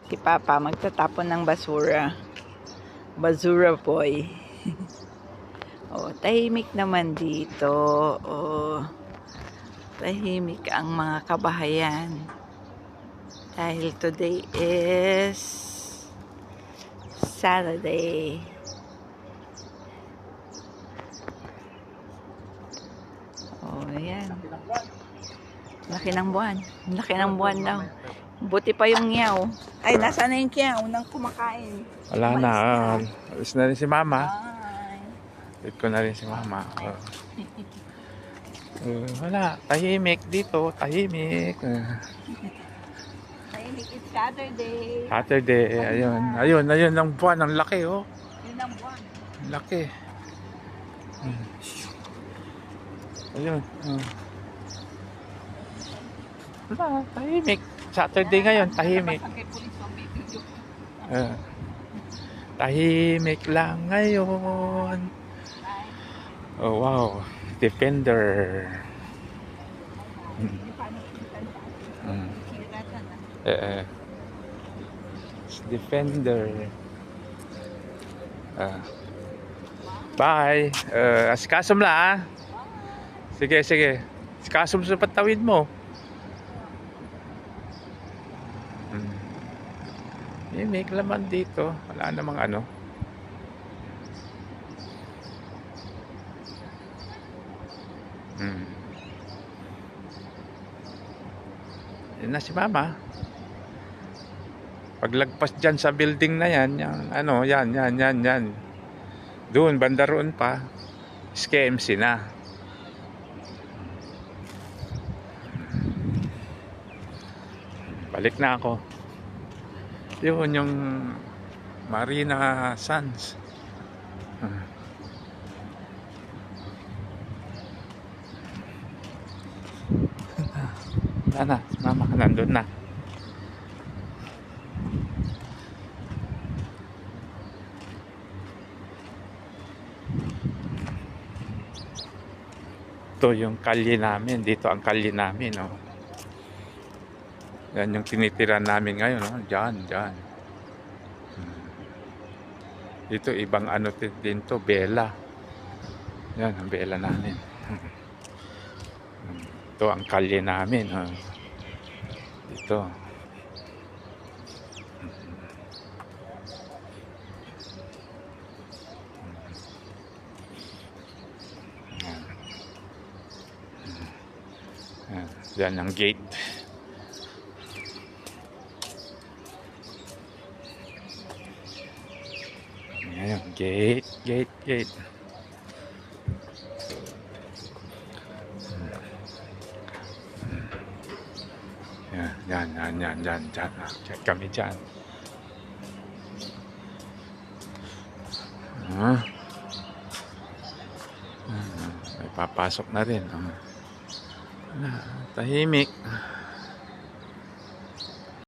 Si Papa magtatapon ng basura. Basura boy. Oh, tahimik naman dito. Oh, tahimik ang mga kabahayan. Dahil today is Saturday. Oh, ayan. Laki ng buwan. Laki ng buwan daw. Buti pa yung ngiyaw. Ay, nasaan na yung ngiyaw nang kumakain? Wala na. Alis na rin si Mama. Ay. Wait ko na rin si Mama. Wala. Tahimik dito. Tahimik. Tahimik, it's Saturday. Saturday. Ayun. Ayun ang buwan. Ang laki, oh. Yun ang buwan. Ang laki. Ayun. Wala. Tahimik. Saturday ngayon. Tahimik. Tahimik lang ngayon. Oh, wow. Defender. Defender. Bye. Asikasom la, ah. Sige. Asikasom sa patawid mo. May laman dito. Wala namang ano. Yan na si Mama. Paglagpas dyan sa building na yan, yan. Doon, banda roon pa. SKMC na. Balik na ako. Yun yung Marina Sands. Wala na, Mama ka nandun na. Ito yung kalye namin. Dito ang kalye namin, oh. Yan yung tinitira namin ngayon, oh. Diyan. Dito ibang ano din to, bela. Yan ang bela namin. Ito ang kalye namin, oh. Dito. Yan ang gate. Ayan, gate. Yan. Check kami dyan. May papasok na rin. Tahimik.